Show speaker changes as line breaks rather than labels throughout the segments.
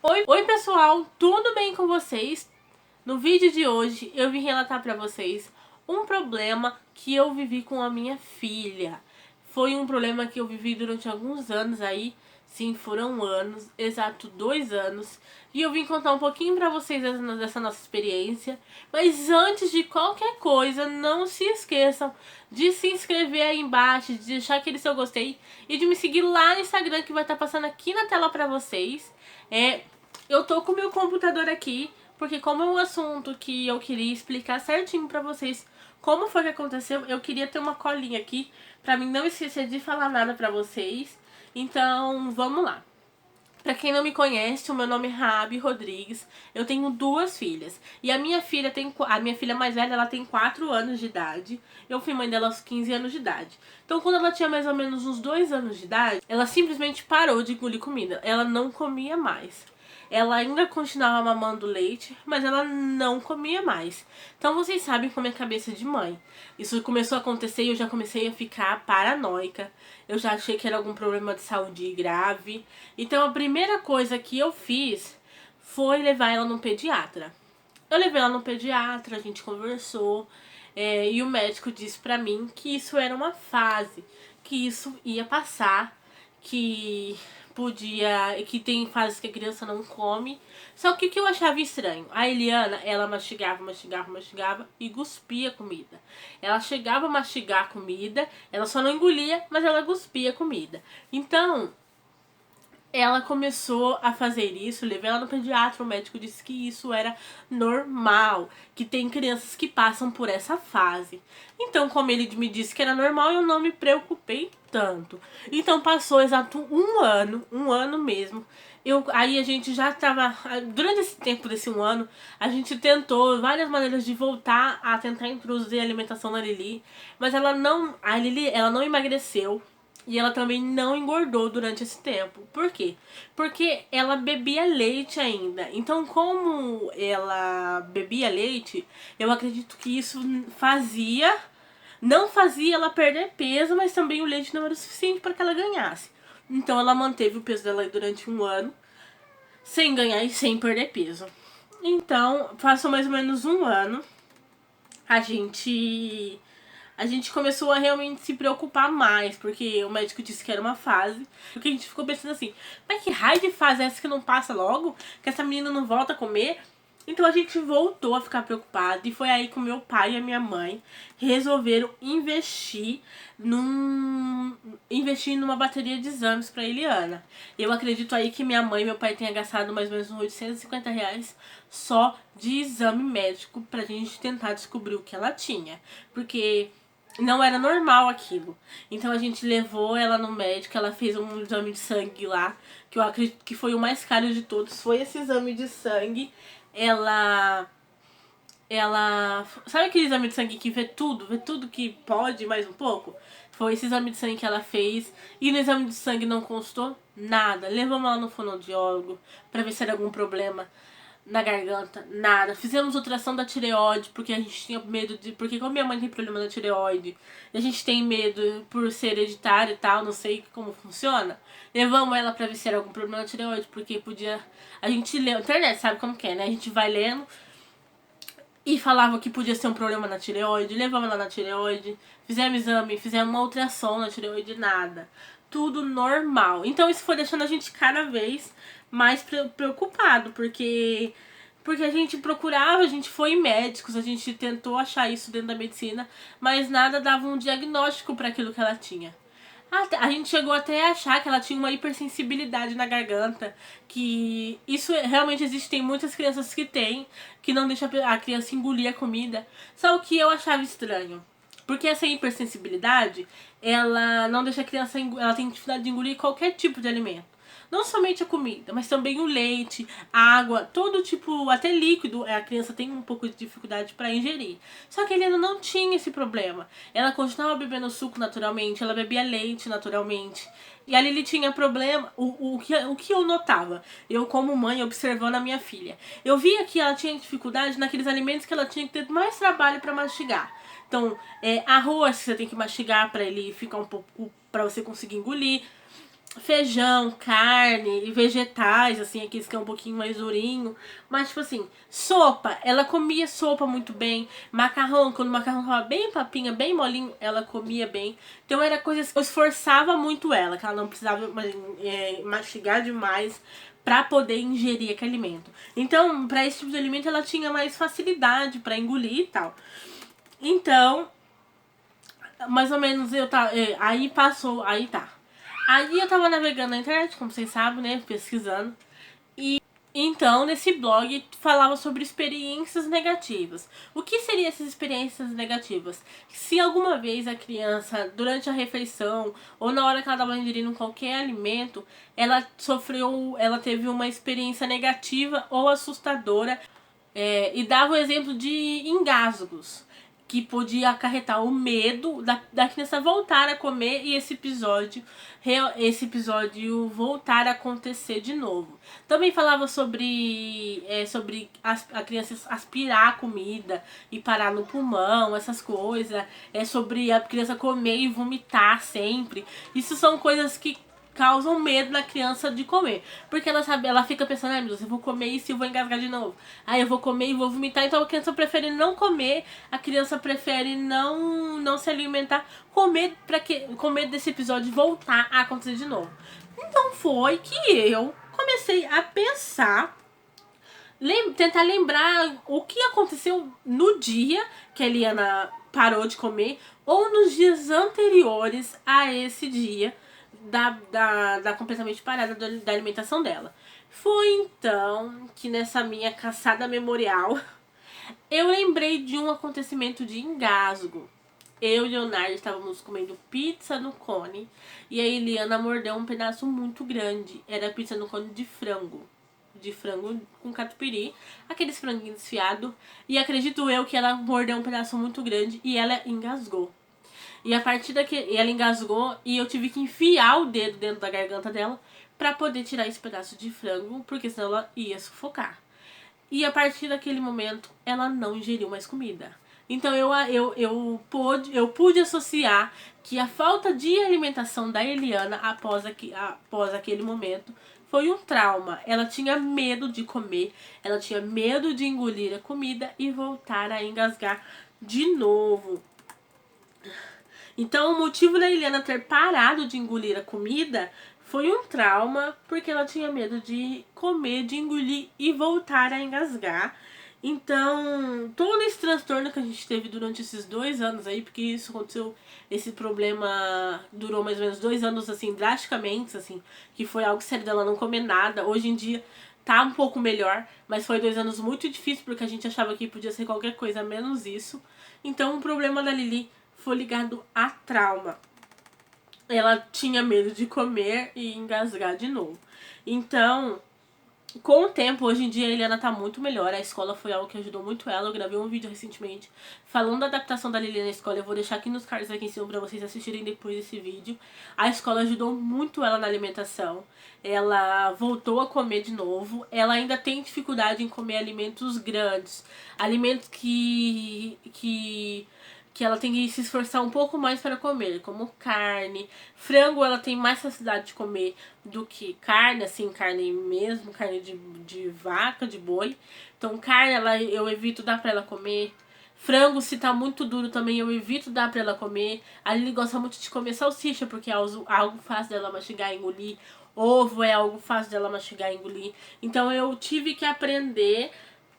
Oi pessoal, tudo bem com vocês? No vídeo de hoje eu vim relatar pra vocês um problema que eu vivi com a minha filha. Foi um problema que eu vivi durante alguns anos aí, sim, foram anos, exato 2 anos. E eu vim contar um pouquinho pra vocês dessa nossa experiência. Mas antes de qualquer coisa, não se esqueçam de se inscrever aí embaixo, de deixar aquele seu gostei e de me seguir lá no Instagram que vai estar passando aqui na tela pra vocês. Eu tô com o meu computador aqui, porque como é um assunto que eu queria explicar certinho pra vocês como foi que aconteceu, eu queria ter uma colinha aqui pra mim não esquecer de falar nada pra vocês. Então, vamos lá. Pra quem não me conhece, o meu nome é Rabi Rodrigues. Eu tenho 2 filhas. E a minha filha mais velha, ela tem 4 anos de idade. Eu fui mãe dela aos 15 anos de idade. Então, quando ela tinha mais ou menos uns 2 anos de idade, ela simplesmente parou de engolir comida. Ela não comia mais. Ela ainda continuava mamando leite, mas ela não comia mais. Então vocês sabem como é a cabeça de mãe. Isso começou a acontecer e eu já comecei a ficar paranoica. Eu já achei que era algum problema de saúde grave. Então a primeira coisa que eu fiz foi levar ela no pediatra. Eu levei ela no pediatra, a gente conversou. E o médico disse pra mim que isso era uma fase, que isso ia passar, que que tem fases que a criança não come. Só que o que eu achava estranho, a Eliana, ela mastigava e cuspia comida. Ela chegava a mastigar comida, ela só não engolia, mas ela cuspia comida. Então, ela começou a fazer isso, levei ela no pediatra, o médico disse que isso era normal, que tem crianças que passam por essa fase. Então, como ele me disse que era normal, eu não me preocupei tanto. Então, passou exato um ano mesmo. Aí a gente já tava, durante esse tempo desse 1 ano, a gente tentou várias maneiras de voltar a tentar introduzir a alimentação na Lili, mas a Lili, ela não emagreceu. E ela também não engordou durante esse tempo. Por quê? Porque ela bebia leite ainda. Então, como ela bebia leite, eu acredito que isso não fazia ela perder peso, mas também o leite não era o suficiente para que ela ganhasse. Então, ela manteve o peso dela durante 1 ano, sem ganhar e sem perder peso. Então, passou mais ou menos 1 ano, a gente começou a realmente se preocupar mais, porque o médico disse que era uma fase. Porque a gente ficou pensando assim, mas que raio de fase é essa que não passa logo? Que essa menina não volta a comer? Então a gente voltou a ficar preocupado e foi aí que o meu pai e a minha mãe resolveram investir numa bateria de exames para Eliana. Eu acredito aí que minha mãe e meu pai tenham gastado mais ou menos uns R$ 850 só de exame médico pra gente tentar descobrir o que ela tinha. Porque não era normal aquilo. Então a gente levou ela no médico, ela fez um exame de sangue lá, que eu acredito que foi o mais caro de todos, foi esse exame de sangue. Ela sabe aquele exame de sangue que vê tudo que pode, mais um pouco? Foi esse exame de sangue que ela fez. E no exame de sangue não constou nada. Levamos ela no fonoaudiólogo pra ver se era algum problema na garganta, nada. Fizemos ultrassom da tireoide, porque a gente tinha medo de... Porque como minha mãe tem problema na tireoide, a gente tem medo por ser hereditário e tal, não sei como funciona. Levamos ela pra ver se era algum problema na tireoide, porque podia... A gente lê... Internet sabe como que é, né? A gente vai lendo e falava que podia ser um problema na tireoide, levamos ela na tireoide, fizemos exame, fizemos uma ultrassom na tireoide, nada. Tudo normal. Então isso foi deixando a gente cada vez mais preocupado, porque a gente procurava, a gente foi em médicos, a gente tentou achar isso dentro da medicina, mas nada dava um diagnóstico para aquilo que ela tinha. A gente chegou até a achar que ela tinha uma hipersensibilidade na garganta, que isso realmente existe, tem muitas crianças que tem, que não deixa a criança engolir a comida. Só o que eu achava estranho, porque essa hipersensibilidade, ela não deixa a criança, ela tem dificuldade de engolir qualquer tipo de alimento. Não somente a comida, mas também o leite, a água, todo tipo, até líquido, a criança tem um pouco de dificuldade para ingerir. Só que a Helena não tinha esse problema. Ela continuava bebendo suco naturalmente, ela bebia leite naturalmente. E a Lili tinha problema, o que eu notava, eu como mãe observando a minha filha. Eu via que ela tinha dificuldade naqueles alimentos que ela tinha que ter mais trabalho para mastigar. Então, arroz você tem que mastigar para ele ficar um pouco, para você conseguir engolir. feijão, carne e vegetais, assim, aqueles que é um pouquinho mais durinho. Mas, tipo assim, sopa, ela comia sopa muito bem. Macarrão, quando o macarrão tava bem papinha, bem molinho, ela comia bem. Então era coisas que eu esforçava muito ela, que ela não precisava mastigar demais pra poder ingerir aquele alimento. Então, pra esse tipo de alimento, ela tinha mais facilidade pra engolir e tal. Então, mais ou menos eu tá. Aí passou, aí tá. Aí eu tava navegando na internet, como vocês sabem, né? Pesquisando. E então, nesse blog, falava sobre experiências negativas. O que seriam essas experiências negativas? Se alguma vez a criança, durante a refeição, ou na hora que ela estava ingerindo qualquer alimento, ela teve uma experiência negativa ou assustadora. E dava o exemplo de engasgos, que podia acarretar o medo da criança voltar a comer e esse episódio voltar a acontecer de novo. Também falava sobre a criança aspirar a comida e parar no pulmão, essas coisas. Sobre a criança comer e vomitar sempre. Isso são coisas que causam medo na criança de comer. Porque ela fica pensando, ai meu Deus, eu vou comer isso e eu vou engasgar de novo. Aí eu vou comer e vou vomitar. Então a criança prefere não comer, a criança prefere não se alimentar, com medo desse episódio voltar a acontecer de novo. Então foi que eu comecei a pensar, tentar lembrar o que aconteceu no dia que a Eliana parou de comer ou nos dias anteriores a esse dia da completamente parada da alimentação dela. Foi então que nessa minha caçada memorial eu lembrei de um acontecimento de engasgo. Eu e Leonardo estávamos comendo pizza no cone e a Eliana mordeu um pedaço muito grande. Era pizza no cone de frango. De frango com catupiry, aqueles franguinhos desfiados. E acredito eu que ela mordeu um pedaço muito grande e ela engasgou. E a partir daqui, ela engasgou e eu tive que enfiar o dedo dentro da garganta dela pra poder tirar esse pedaço de frango, porque senão ela ia sufocar. E a partir daquele momento, ela não ingeriu mais comida. Então eu pude associar que a falta de alimentação da Eliana após aquele momento foi um trauma. Ela tinha medo de comer, ela tinha medo de engolir a comida e voltar a engasgar de novo. Então, o motivo da Eliana ter parado de engolir a comida foi um trauma, porque ela tinha medo de comer, de engolir e voltar a engasgar. Então, todo esse transtorno que a gente teve durante esses 2 anos aí, porque isso aconteceu, esse problema durou mais ou menos 2 anos, assim, drasticamente, assim, que foi algo sério dela não comer nada. Hoje em dia tá um pouco melhor, mas foi 2 anos muito difíceis, porque a gente achava que podia ser qualquer coisa menos isso. Então, o problema da Lili foi ligado a trauma. Ela tinha medo de comer e engasgar de novo. Então, com o tempo, hoje em dia, a Eliana tá muito melhor. A escola foi algo que ajudou muito ela. Eu gravei um vídeo recentemente falando da adaptação da Lili na escola. Eu vou deixar aqui nos cards aqui em cima pra vocês assistirem depois desse vídeo. A escola ajudou muito ela na alimentação. Ela voltou a comer de novo. Ela ainda tem dificuldade em comer alimentos grandes. Alimentos que ela tem que se esforçar um pouco mais para comer, como carne. Frango ela tem mais facilidade de comer do que carne, assim, carne mesmo, carne de vaca, de boi. Então carne eu evito dar pra ela comer. Frango, se tá muito duro também, eu evito dar pra ela comer. A Lili gosta muito de comer salsicha, porque é algo fácil dela mastigar e engolir. Ovo é algo fácil dela mastigar e engolir. Então eu tive que aprender.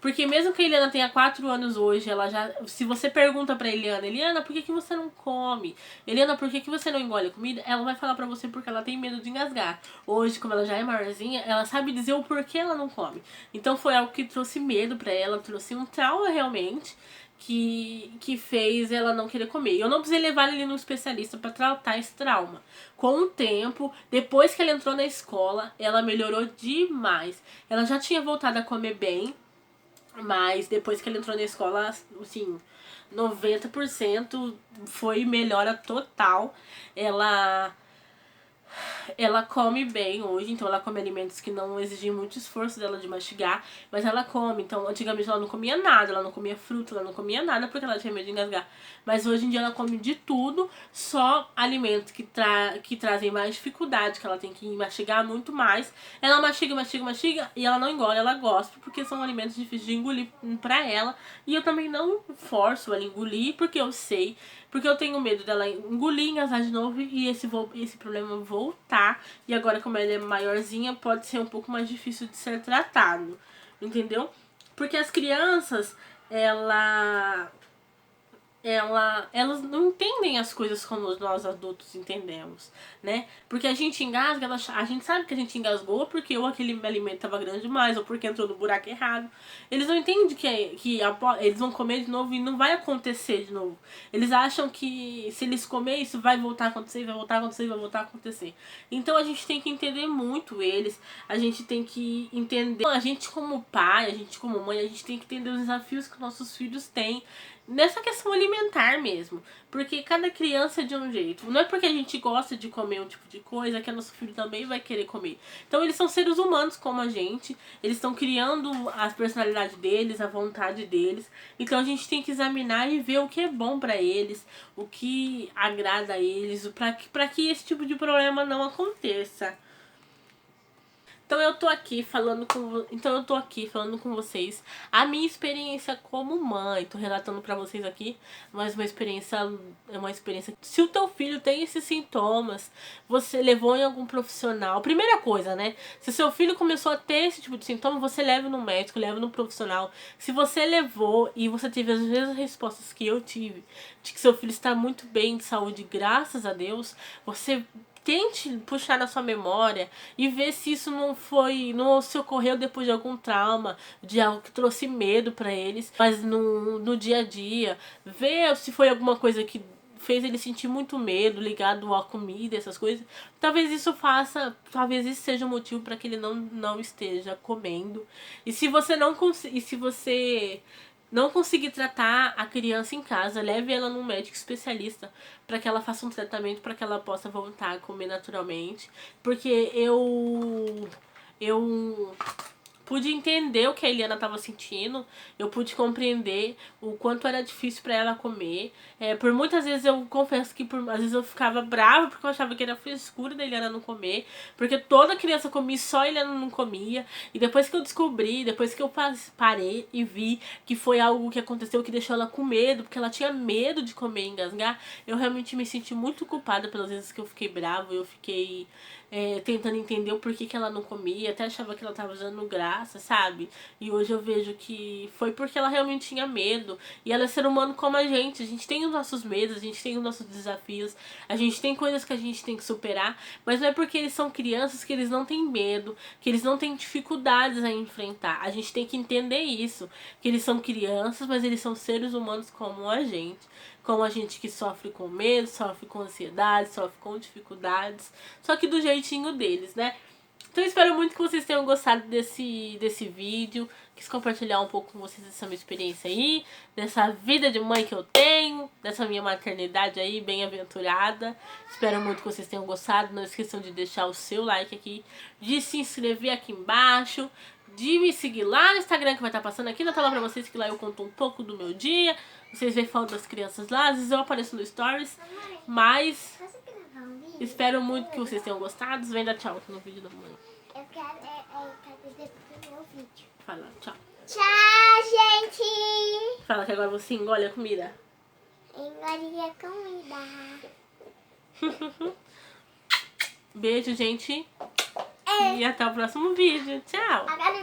Porque mesmo que a Eliana tenha 4 anos hoje, ela já. Se você pergunta pra Eliana, por que você não come? Eliana, por que você não engole a comida? Ela vai falar pra você porque ela tem medo de engasgar. Hoje, como ela já é maiorzinha, ela sabe dizer o porquê ela não come. Então foi algo que trouxe medo pra ela, trouxe um trauma realmente. Que fez ela não querer comer. Eu não precisei levar ele no especialista para tratar esse trauma. Com o tempo, depois que ela entrou na escola, ela melhorou demais. Ela já tinha voltado a comer bem, mas depois que ela entrou na escola, assim, 90% foi melhora total. ela come bem hoje, então ela come alimentos que não exigem muito esforço dela de mastigar, mas ela come. Então, antigamente ela não comia nada, ela não comia fruta, ela não comia nada porque ela tinha medo de engasgar. Mas hoje em dia ela come de tudo, só alimentos que trazem mais dificuldade, que ela tem que mastigar muito mais. Ela mastiga, mastiga, mastiga e ela não engole, ela gosta, porque são alimentos difíceis de engolir pra ela. E eu também não forço ela a engolir, porque eu sei, porque eu tenho medo dela engolir, engasgar de novo e esse problema voltar. E agora, como ela é maiorzinha, pode ser um pouco mais difícil de ser tratado, entendeu? Porque as crianças, elas não entendem as coisas como nós adultos entendemos, né? Porque a gente engasga, a gente sabe que a gente engasgou porque ou aquele alimento estava grande demais, ou porque entrou no buraco errado. Eles não entendem que eles vão comer de novo e não vai acontecer de novo. Eles acham que se eles comerem isso vai voltar a acontecer, vai voltar a acontecer, vai voltar a acontecer. Então a gente tem que entender muito eles, a gente tem que entender, a gente como pai, a gente como mãe, a gente tem que entender os desafios que nossos filhos têm nessa questão alimentar mesmo. Porque cada criança é de um jeito. Não é porque a gente gosta de comer um tipo de coisa que nosso filho também vai querer comer. Então eles são seres humanos como a gente. Eles estão criando a personalidade deles, a vontade deles. Então a gente tem que examinar e ver o que é bom pra eles, o que agrada a eles, pra que esse tipo de problema não aconteça. Então eu tô aqui falando com vocês a minha experiência como mãe. Tô relatando pra vocês aqui, mas é uma experiência. Se o teu filho tem esses sintomas, você levou em algum profissional. Primeira coisa, né? Se seu filho começou a ter esse tipo de sintoma, você leva no médico, leva no profissional. Se você levou e você teve as mesmas respostas que eu tive, de que seu filho está muito bem de saúde, graças a Deus, você tente puxar na sua memória e ver se isso não se ocorreu depois de algum trauma, de algo que trouxe medo pra eles, mas no dia a dia, ver se foi alguma coisa que fez ele sentir muito medo ligado à comida, essas coisas. Talvez isso seja um motivo para que ele não esteja comendo. E se você não conseguir tratar a criança em casa, leve ela num médico especialista para que ela faça um tratamento para que ela possa voltar a comer naturalmente. Porque eu pude entender o que a Eliana estava sentindo, eu pude compreender o quanto era difícil para ela comer. Por muitas vezes eu confesso que às vezes eu ficava brava porque eu achava que era frescura da Eliana não comer, porque toda criança comia e só a Eliana não comia. E depois que eu descobri, depois que eu parei e vi que foi algo que aconteceu que deixou ela com medo, porque ela tinha medo de comer e engasgar, eu realmente me senti muito culpada pelas vezes que eu fiquei brava, eu fiquei tentando entender o porquê que ela não comia, até achava que ela tava usando graça, sabe? E hoje eu vejo que foi porque ela realmente tinha medo. E ela é ser humano como a gente tem os nossos medos, a gente tem os nossos desafios, a gente tem coisas que a gente tem que superar, mas não é porque eles são crianças que eles não têm medo, que eles não têm dificuldades a enfrentar. A gente tem que entender isso, que eles são crianças, mas eles são seres humanos como a gente. Como a gente que sofre com medo, sofre com ansiedade, sofre com dificuldades, só que do jeitinho deles, né? Então eu espero muito que vocês tenham gostado desse vídeo. Quis compartilhar um pouco com vocês essa minha experiência aí, dessa vida de mãe que eu tenho, dessa minha maternidade aí, bem aventurada. Espero muito que vocês tenham gostado. Não esqueçam de deixar o seu like aqui, de se inscrever aqui embaixo, de me seguir lá no Instagram que vai estar passando aqui na tela pra vocês, que lá eu conto um pouco do meu dia. Vocês veem falando das crianças lá, às vezes eu apareço no Stories, mas espero muito que vocês tenham gostado. Vem dar tchau no vídeo da mãe.
Eu quero depois do meu vídeo.
Fala, tchau.
Tchau, gente!
Fala que agora você engole a comida.
Engole a comida.
Beijo, gente. E até o próximo vídeo. Tchau.
Agora